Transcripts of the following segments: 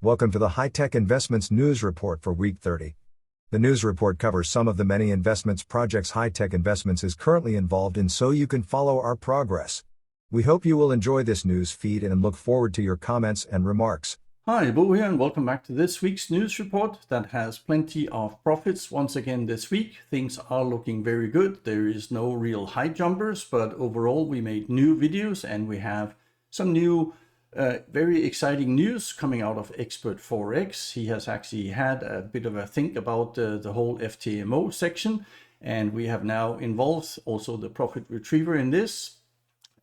Welcome to the High-Tech Investments News Report for Week 30. The news report covers some of the many investments projects High-Tech Investments is currently involved in so you can follow our progress. We hope you will enjoy this news feed and look forward to your comments and remarks. Hi, Bo here, and welcome back to this week's news report that has plenty of profits. Once again this week, things are looking very good. There is no real high jumpers, but overall we made new videos and we have some new very exciting news coming out of Expert Forex. He has actually had a bit of a think about the whole Ftmo section, and we have now involved also the profit retriever in this.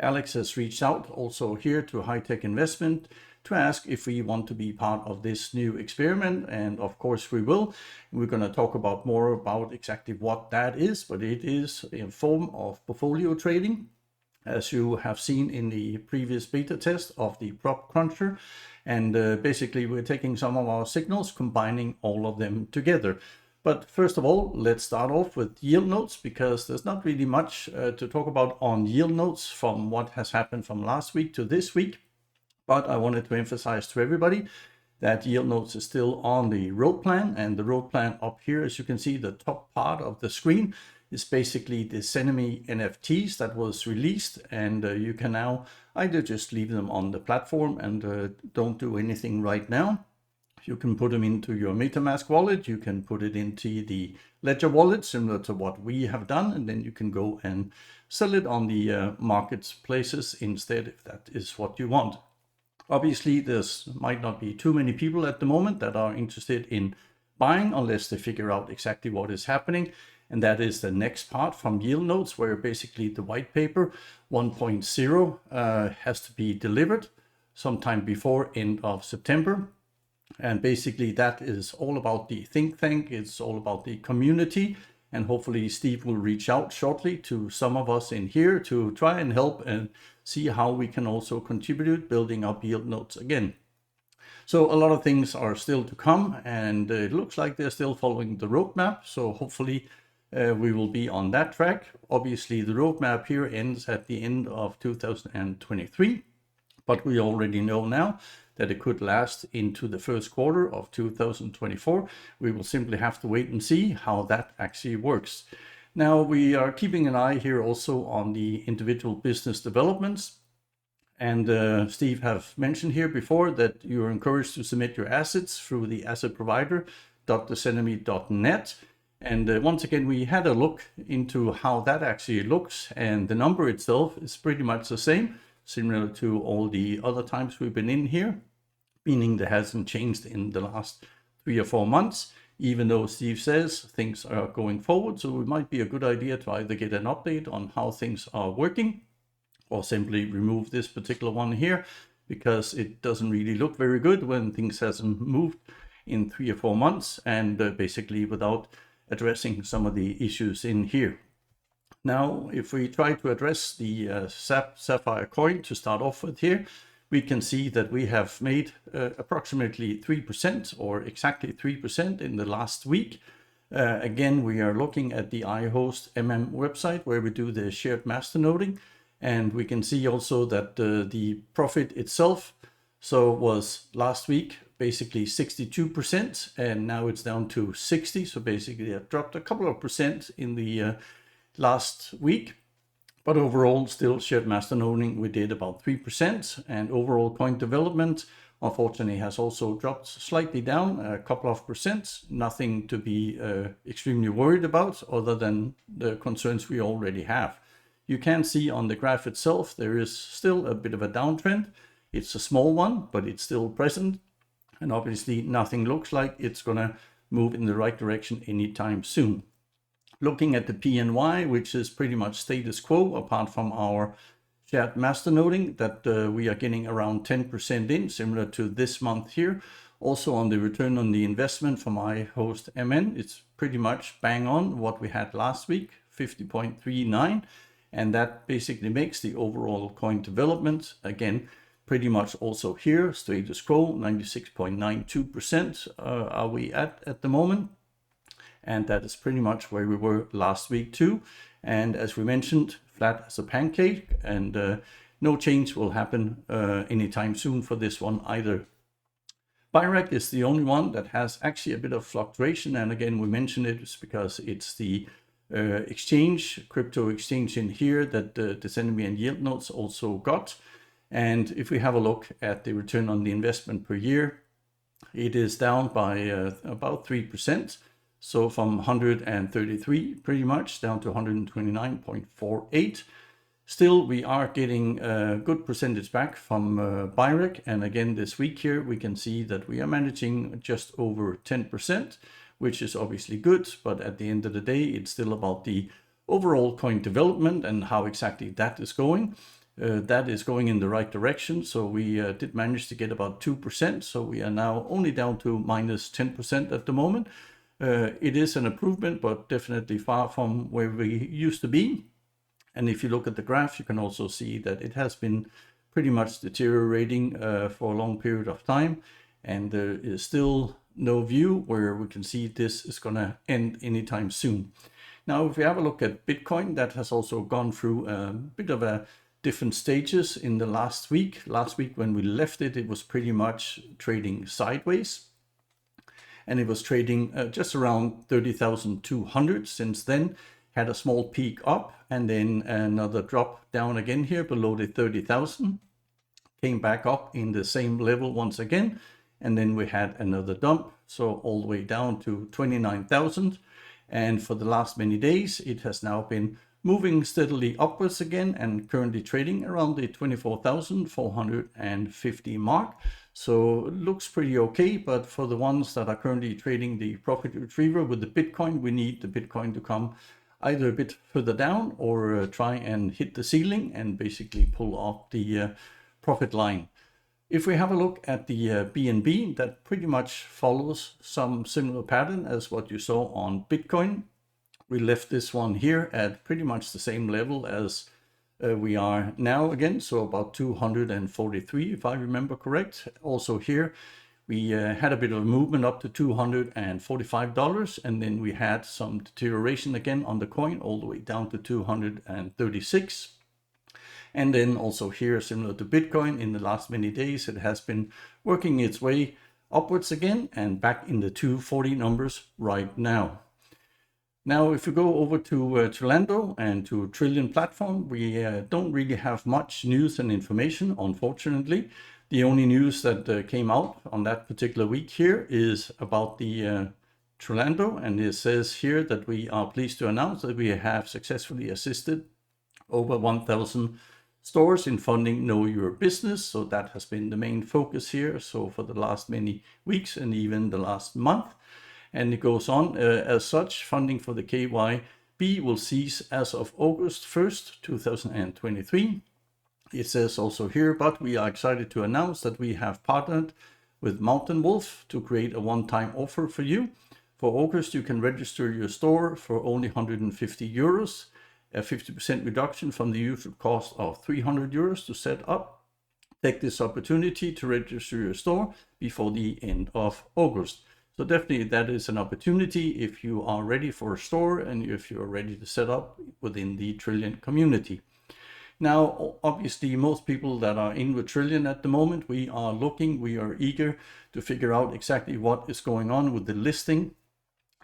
Alex has reached out also here to High-Tech Investment to ask if we want to be part of this new experiment, and of course we will. We're going to talk about more about exactly what that is, but it is a form of portfolio trading, as you have seen in the previous beta test of the prop cruncher. And basically we're taking some of our signals, combining all of them together. But first of all, let's start off with yield notes, because there's not really much to talk about on yield notes from what has happened from last week to this week. But I wanted to emphasize to everybody that yield notes is still on the road plan, and the road plan up here, as you can see, the top part of the screen is basically the Decenomy NFTs that was released, and you can now either just leave them on the platform and don't do anything right now. You can put them into your MetaMask wallet, you can put it into the Ledger wallet, similar to what we have done, and then you can go and sell it on the marketplaces instead, if that is what you want. Obviously, there might not be too many people at the moment that are interested in buying unless they figure out exactly what is happening. And that is the next part from yield notes, where basically the white paper 1.0 has to be delivered sometime before end of September. And basically that is all about the think tank. It's all about the community. And hopefully Steve will reach out shortly to some of us in here to try and help and see how we can also contribute building up yield notes again. So a lot of things are still to come, and it looks like they're still following the roadmap. So hopefully we will be on that track. Obviously the roadmap here ends at the end of 2023, but we already know now that it could last into the first quarter of 2024. We will simply have to wait and see how that actually works. Now we are keeping an eye here also on the individual business developments. And Steve have mentioned here before that you are encouraged to submit your assets through the asset provider.decenomy.net. And once again, we had a look into how that actually looks, and the number itself is pretty much the same, similar to all the other times we've been in here, meaning that hasn't changed in the last 3 or 4 months, even though Steve says things are going forward. So it might be a good idea to either get an update on how things are working, or simply remove this particular one here, because it doesn't really look very good when things hasn't moved in 3 or 4 months, and basically without addressing some of the issues in here. Now, if we try to address the Sapphire coin to start off with here, we can see that we have made approximately 3%, or exactly 3% in the last week. Again, we are looking at the iHost website where we do the shared masternoding, and we can see also that the profit itself was last week basically 62%, and now it's down to 60. So basically it dropped a couple of percent in the last week, but overall still shared masternoding we did about 3%, and overall coin development unfortunately has also dropped slightly down a couple of percent. Nothing to be extremely worried about other than the concerns we already have. You can see on the graph itself there is still a bit of a downtrend. It's a small one, but it's still present. And obviously nothing looks like it's going to move in the right direction anytime soon. Looking at the PNY, which is pretty much status quo, apart from our shared masternoding that we are getting around 10% in, similar to this month here. Also on the return on the investment from iHost MN, it's pretty much bang on what we had last week, 50.39. And that basically makes the overall coin development, again, pretty much also here, status quo, 96.92% are we at the moment. And that is pretty much where we were last week too. And as we mentioned, flat as a pancake, and no change will happen anytime soon for this one either. Birake is the only one that has actually a bit of fluctuation, and again we mention it is because it's the crypto exchange in here that the Decenomy and yield notes also got. And if we have a look at the return on the investment per year, it is down by about 3%. So from 133 pretty much down to 129.48. Still, we are getting a good percentage back from Birake. And again, this week here, we can see that we are managing just over 10%, which is obviously good. But at the end of the day, it's still about the overall coin development and how exactly that is going. That is going in the right direction. So we did manage to get about 2%. So we are now only down to minus 10% at the moment. It is an improvement, but definitely far from where we used to be. And if you look at the graph, you can also see that it has been pretty much deteriorating for a long period of time. And there is still no view where we can see this is going to end anytime soon. Now, if we have a look at Bitcoin, that has also gone through a bit of a different stages in the last week. Last week when we left it, it was pretty much trading sideways. And it was trading just around 30,200 since then. Had a small peak up and then another drop down again here below the 30,000. Came back up in the same level once again. And then we had another dump. So all the way down to 29,000. And for the last many days, it has now been moving steadily upwards again and currently trading around the 24,450 mark. So it looks pretty okay, but for the ones that are currently trading the profit retriever with the Bitcoin, we need the Bitcoin to come either a bit further down or try and hit the ceiling and basically pull off the profit line. If we have a look at the BNB, that pretty much follows some similar pattern as what you saw on Bitcoin. We left this one here at pretty much the same level as we are now again, so about 243 if I remember correct. Also here we had a bit of a movement up to $245, and then we had some deterioration again on the coin all the way down to 236. And then also here, similar to Bitcoin, in the last many days it has been working its way upwards again and back in the 240 numbers right now. Now, if we go over to Trillando and to Trillant platform, we don't really have much news and information, unfortunately. The only news that came out on that particular week here is about the Trillando, and it says here that we are pleased to announce that we have successfully assisted over 1,000 stores in funding Know Your Business. So that has been the main focus here. So for the last many weeks and even the last month. And it goes on, as such, funding for the KYB will cease as of August 1st, 2023. It says also here, but we are excited to announce that we have partnered with Mountain Wolf to create a one-time offer for you. For August, you can register your store for only 150 euros, a 50% reduction from the usual cost of 300 euros to set up. Take this opportunity to register your store before the end of August. So definitely that is an opportunity if you are ready for a store and if you are ready to set up within the Trillant community. Now, obviously, most people that are in with Trillant at the moment, we are eager to figure out exactly what is going on with the listing.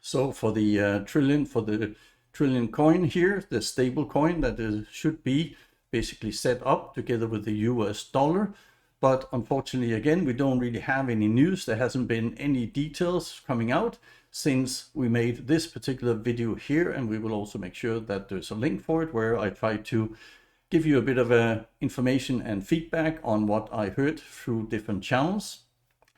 So for the Trillant coin here, the stable coin that should be basically set up together with the US dollar. But unfortunately, again, we don't really have any news. There hasn't been any details coming out since we made this particular video here. And we will also make sure that there's a link for it where I try to give you a bit of information and feedback on what I heard through different channels.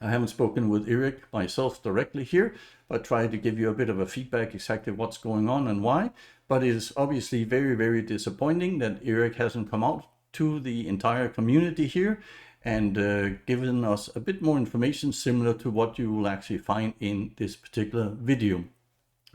I haven't spoken with Eric myself directly here, but try to give you a bit of a feedback exactly what's going on and why. But it is obviously very, very disappointing that Eric hasn't come out to the entire community here and given us a bit more information similar to what you will actually find in this particular video.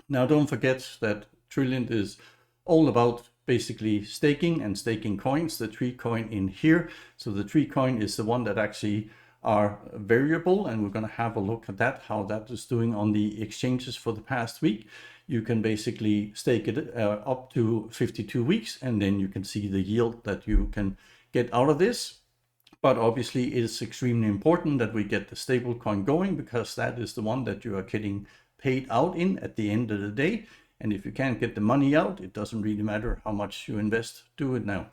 Now, don't forget that Trillant is all about basically staking and staking coins, the tree coin in here. So the tree coin is the one that actually are variable, and we're going to have a look at that, how that is doing on the exchanges for the past week. You can basically stake it up to 52 weeks, and then you can see the yield that you can get out of this. But obviously it is extremely important that we get the stable coin going, because that is the one that you are getting paid out in at the end of the day. And if you can't get the money out, it doesn't really matter how much you invest, do it now.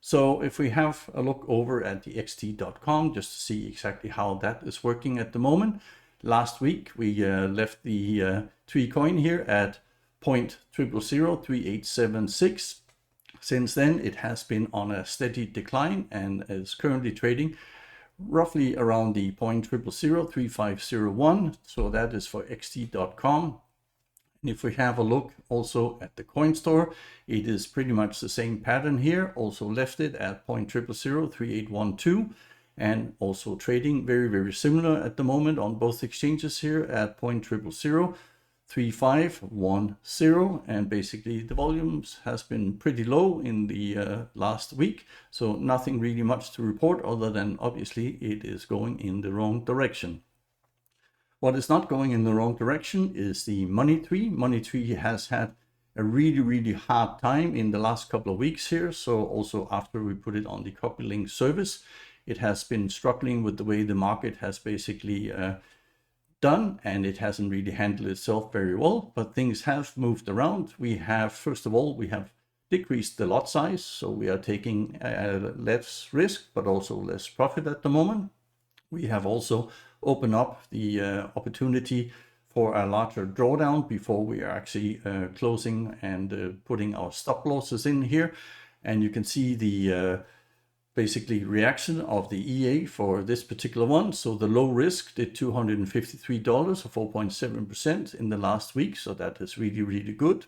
So if we have a look over at the xt.com just to see exactly how that is working at the moment. Last week we left the Tree coin here at 0.0003876. Since then it has been on a steady decline and is currently trading roughly around the 0.0003501. So that is for xt.com. And if we have a look also at the coin store, it is pretty much the same pattern here. Also left it at 0.0003812 and also trading very similar at the moment on both exchanges here at 0.0003510. And basically the volumes has been pretty low in the last week. So nothing really much to report other than obviously it is going in the wrong direction. What is not going in the wrong direction is the money tree. Money tree has had a really hard time in the last couple of weeks here. So also after we put it on the copy link service, it has been struggling with the way the market has basically done, and it hasn't really handled itself very well, but things have moved around. We have, first of all, we have decreased the lot size. So we are taking less risk, but also less profit at the moment. We have also opened up the opportunity for a larger drawdown before we are actually closing and putting our stop losses in here. And you can see the basically reaction of the EA for this particular one. So the low risk did $253 or 4.7% in the last week. So that is really good.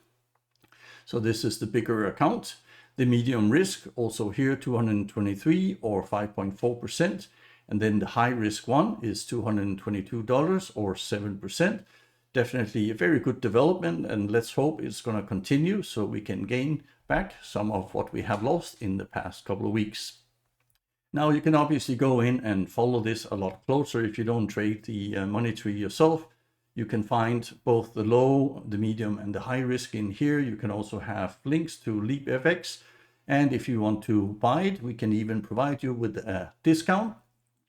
So this is the bigger account. The medium risk also here 223 or 5.4%. And then the high risk one is $222 or 7%. Definitely a very good development, and let's hope it's going to continue so we can gain back some of what we have lost in the past couple of weeks. Now you can obviously go in and follow this a lot closer if you don't trade the money tree yourself. You can find both the low, the medium and the high risk in here. You can also have links to LeapFX. And if you want to buy it, we can even provide you with a discount,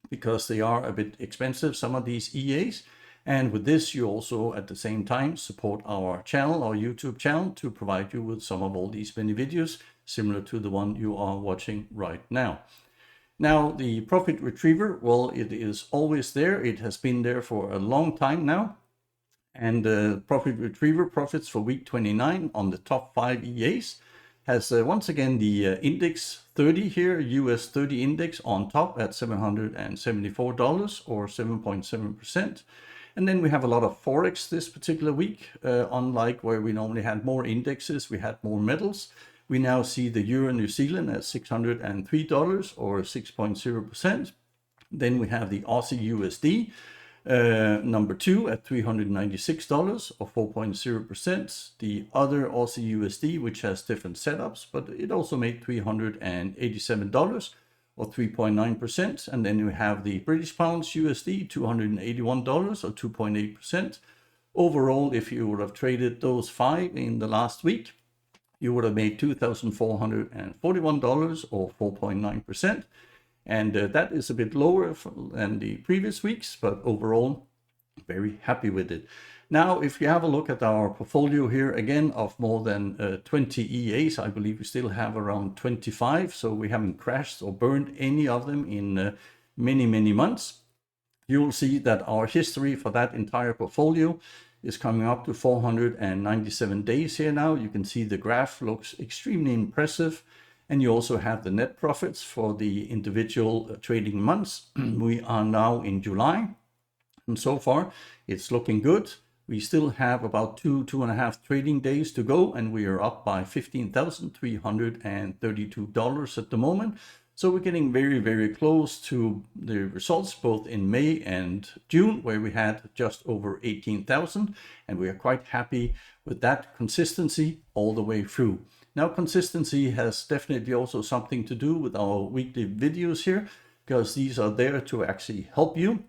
because they are a bit expensive, some of these EAs. And with this, you also at the same time support our channel, our YouTube channel, to provide you with some of all these mini videos similar to the one you are watching right now. Now, the profit retriever, well, it is always there. It has been there for a long time now. And the profit retriever profits for week 29 on the top 5 EAs has once again the index 30 here, US 30 index on top at $774 or 7.7%. And then we have a lot of Forex this particular week. Unlike where we normally had more indexes, we had more metals. We now see the Euro New Zealand at $603 or 6.0%. Then we have the Aussie USD. Number 2 at $396 or 4.0%. The other Aussie USD, which has different setups, but it also made $387 or 3.9%. And then we have the British Pounds USD, $281 or 2.8%. Overall, if you would have traded those 5 in the last week, you would have made $2,441 or 4.9%. And that is a bit lower than the previous weeks, but overall, very happy with it. Now, if you have a look at our portfolio here, again, of more than 20 EAs, I believe we still have around 25. So we haven't crashed or burned any of them in many months. You will see that our history for that entire portfolio is coming up to 497 days here now. You can see the graph looks extremely impressive. And you also have the net profits for the individual trading months. We are now in July, and so far it's looking good. We still have about two and a half trading days to go, and we are up by $15,332 at the moment. So we're getting very close to the results both in May and June, where we had just over 18,000, and we are quite happy with that consistency all the way through. Now, consistency has definitely also something to do with our weekly videos here, because these are there to actually help you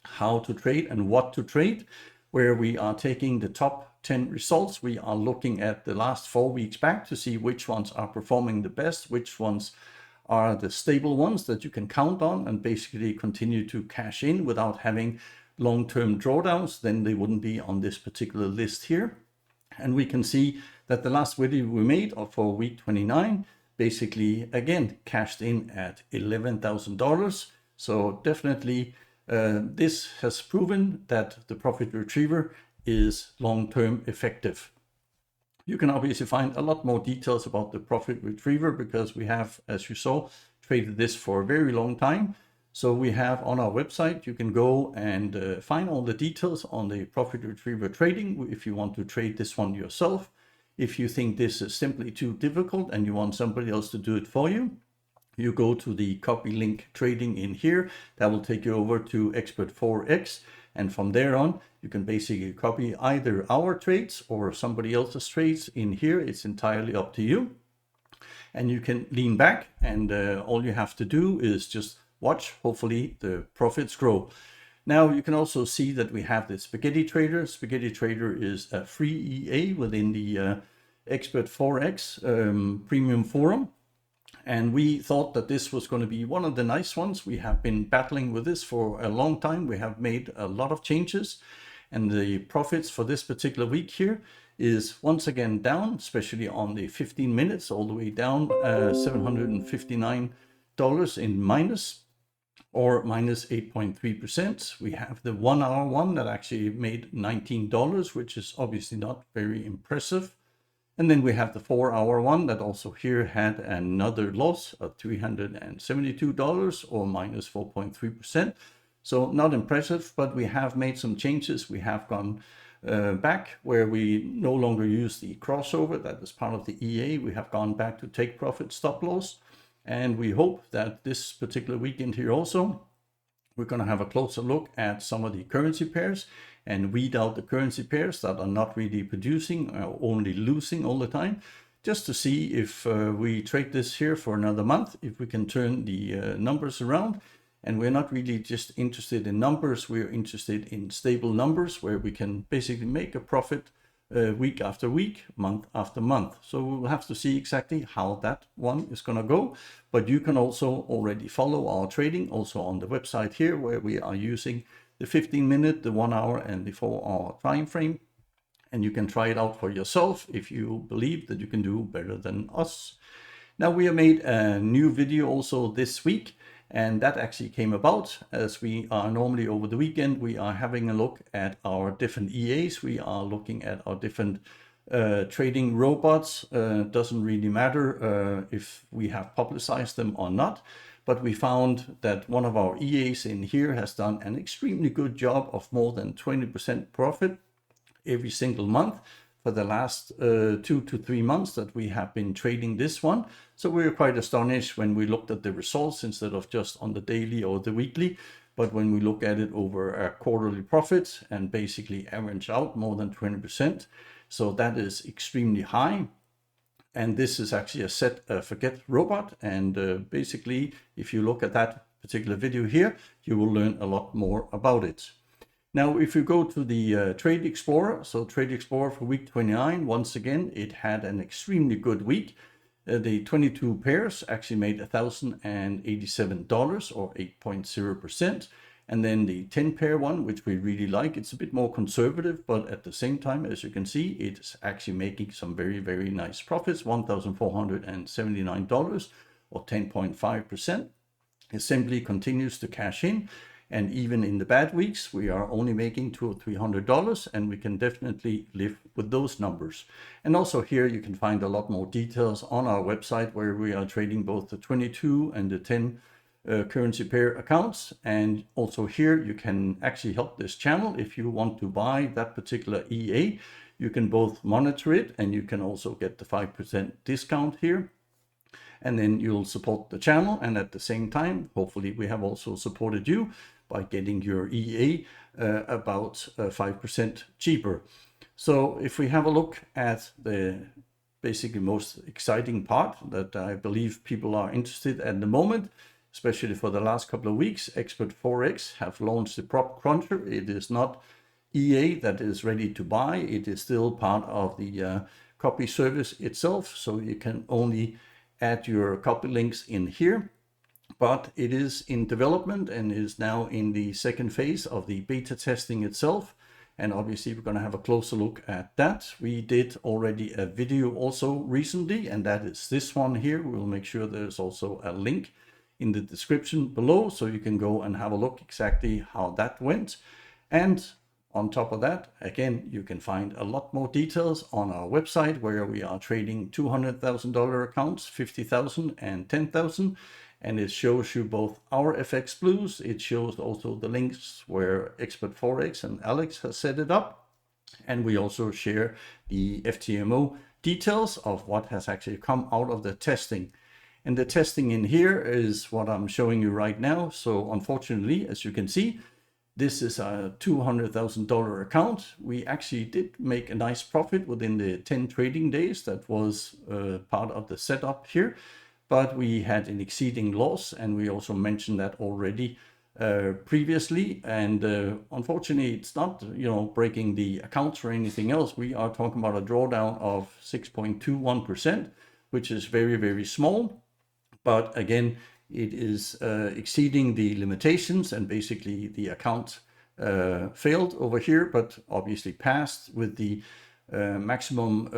how to trade and what to trade, where we are taking the top 10 results. We are looking at the last 4 weeks back to see which ones are performing the best, which ones are the stable ones that you can count on and basically continue to cash in without having long-term drawdowns. Then they wouldn't be on this particular list here. And we can see that the last video we made for week 29 basically again cashed in at $11,000. So definitely this has proven that the profit retriever is long-term effective. You can obviously find a lot more details about the profit retriever because we have, as you saw, traded this for a very long time. So we have on our website, you can go and find all the details on the profit retriever trading if you want to trade this one yourself. If you think this is simply too difficult and you want somebody else to do it for you, you go to the copy link trading in here. That will take you over to Expert 4X. And from there on, you can basically copy either our trades or somebody else's trades in here. It's entirely up to you. And you can lean back and all you have to do is just watch. Hopefully the profits grow. Now you can also see that we have the Spaghetti Trader. Spaghetti Trader is a free EA within the Expert 4X premium forum. And we thought that this was going to be one of the nice ones. We have been battling with this for a long time. We have made a lot of changes. And the profits for this particular week here is once again down, especially on the 15 minutes, all the way down $759 in minus, or minus 8.3%. We have the 1 hour one that actually made $19, which is obviously not very impressive. And then we have the 4 hour one that also here had another loss of $372 or minus 4.3%. So not impressive, but we have made some changes. We have gone back where we no longer use the crossover. That is part of the EA. We have gone back to take profit stop loss. And we hope that this particular weekend here also, we're going to have a closer look at some of the currency pairs and weed out the currency pairs that are not really producing or only losing all the time, just to see if we trade this here for another month, if we can turn the numbers around. And we're not really just interested in numbers, we're interested in stable numbers where we can basically make a profit week after week, month after month. So we'll have to see exactly how that one is going to go. But you can also already follow our trading also on the website here, where we are using the 15-minute, the 1 hour and the 4 hour time frame. And you can try it out for yourself if you believe that you can do better than us. Now we have made a new video also this week. And that actually came about as we are normally over the weekend, we are having a look at our different EAs. We are looking at our different trading robots. Doesn't really matter if we have publicized them or not. But we found that one of our EAs in here has done an extremely good job of more than 20% profit every single month for the last 2 to 3 months that we have been trading this one. So we were quite astonished when we looked at the results instead of just on the daily or the weekly. But when we look at it over a quarterly profit and basically average out more than 20%. So that is extremely high. And this is actually a set forget robot. And basically, if you look at that particular video here, you will learn a lot more about it. Now, if you go to the Trade Explorer, so Trade Explorer for week 29, once again, it had an extremely good week. The 22 pairs actually made $1,087 or 8.0%. And then the 10 pair one, which we really like, it's a bit more conservative, but at the same time, as you can see, it's actually making some very, very nice profits, $1,479 or 10.5%. It simply continues to cash in. And even in the bad weeks, we are only making $200 or $300, and we can definitely live with those numbers. And also here, you can find a lot more details on our website where we are trading both the 22 and the 10 currency pair accounts. And also here, you can actually help this channel. If you want to buy that particular EA, you can both monitor it and you can also get the 5% discount here. And then you'll support the channel. And at the same time, hopefully we have also supported you by getting your EA about 5% cheaper. So if we have a look at the basically most exciting part that I believe people are interested at the moment, especially for the last couple of weeks, Expert 4X have launched the prop cruncher. It is not EA that is ready to buy. It is still part of the copy service itself. So you can only add your copy links in here. But it is in development and is now in the second phase of the beta testing itself. And obviously we're going to have a closer look at that. We did already a video also recently, and that is this one here. We'll make sure there's also a link in the description below, so you can go and have a look exactly how that went. And on top of that, again, you can find a lot more details on our website, where we are trading $200,000 accounts, 50,000 and 10,000. And it shows you both our FX Blues. It shows also the links where Expert Forex and Alex has set it up. And we also share the Ftmo details of what has actually come out of the testing. And the testing in here is what I'm showing you right now. So unfortunately, as you can see, this is a $200,000 account. We actually did make a nice profit within the 10 trading days. That was part of the setup here. But we had an exceeding loss, and we also mentioned that already previously. And unfortunately, it's not, breaking the accounts or anything else. We are talking about a drawdown of 6.21%, which is very, very small. But again, it is exceeding the limitations, and basically the account failed over here, but obviously passed with the maximum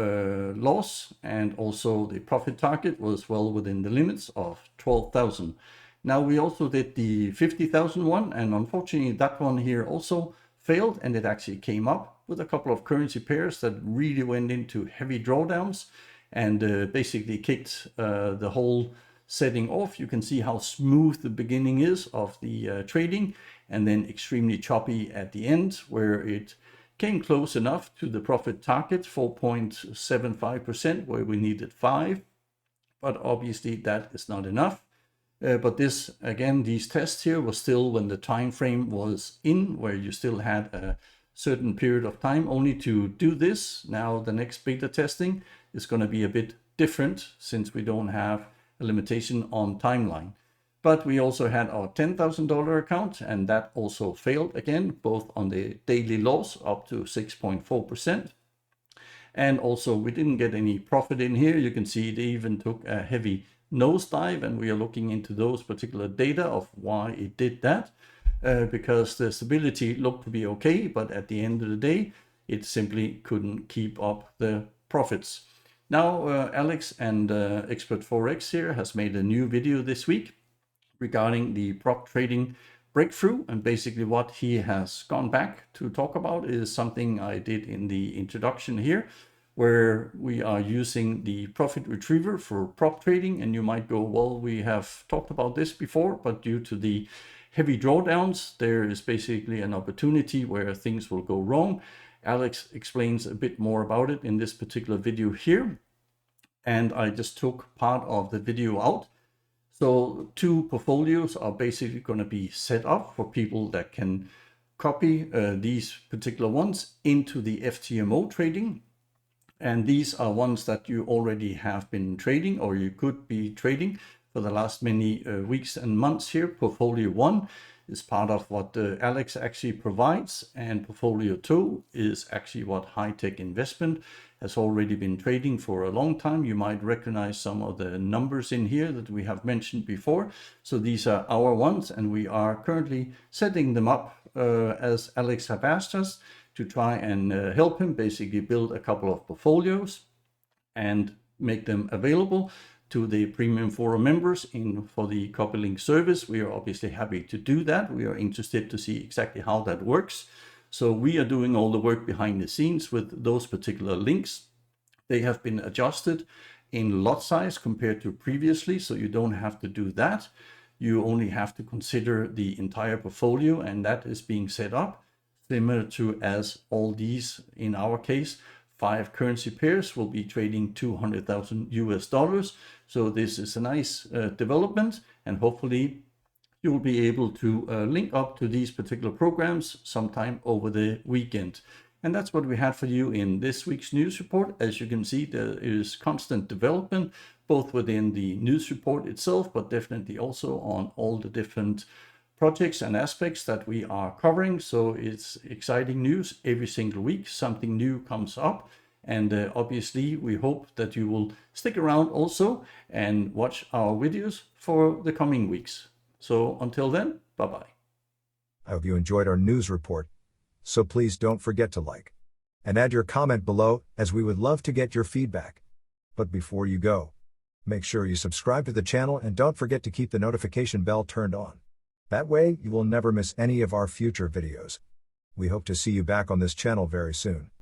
loss, and also the profit target was well within the limits of 12,000. Now we also did the 50,000 one, and unfortunately that one here also failed, and it actually came up with a couple of currency pairs that really went into heavy drawdowns and basically kicked the whole setting off. You can see how smooth the beginning is of the trading, and then extremely choppy at the end, where it came close enough to the profit target, 4.75%, where we needed 5. But obviously that is not enough. But this, again, these tests here was still when the time frame was in, where you still had a certain period of time only to do this. Now the next beta testing is going to be a bit different, since we don't have a limitation on timeline. But we also had our $10,000 account, and that also failed again, both on the daily loss up to 6.4%. And also we didn't get any profit in here. You can see it even took a heavy nosedive, and we are looking into those particular data of why it did that. Because the stability looked to be okay, but at the end of the day, it simply couldn't keep up the profits. Now Alex and Expert Forex here has made a new video this week regarding the prop trading breakthrough, and basically what he has gone back to talk about is something I did in the introduction here, where we are using the profit retriever for prop trading. And you might go, well, we have talked about this before, but due to the heavy drawdowns, there is basically an opportunity where things will go wrong. Alex explains a bit more about it in this particular video here, and I just took part of the video out. So 2 portfolios are basically going to be set up for people that can copy these particular ones into the Ftmo trading. And these are ones that you already have been trading, or you could be trading for the last many weeks and months here. Portfolio 1 is part of what Alex actually provides, and portfolio 2 is actually what High Tech Investment has already been trading for a long time. You might recognize some of the numbers in here that we have mentioned before. So these are our ones, and we are currently setting them up as Alex have asked us to try and help him basically build a couple of portfolios and make them available to the Premium Forum members for the copy link service. We are obviously happy to do that. We are interested to see exactly how that works. So we are doing all the work behind the scenes with those particular links. They have been adjusted in lot size compared to previously, so you don't have to do that. You only have to consider the entire portfolio, and that is being set up similar to as all these, in our case, 5 currency pairs will be trading $200,000. So this is a nice development, and hopefully you'll be able to link up to these particular programs sometime over the weekend. And that's what we had for you in this week's news report. As you can see, there is constant development, both within the news report itself, but definitely also on all the different projects and aspects that we are covering. So it's exciting news every single week. Something new comes up, And obviously, we hope that you will stick around also and watch our videos for the coming weeks. So until then, bye-bye. I hope you enjoyed our news report. So please don't forget to like and add your comment below, as we would love to get your feedback. But before you go, make sure you subscribe to the channel and don't forget to keep the notification bell turned on. That way, you will never miss any of our future videos. We hope to see you back on this channel very soon.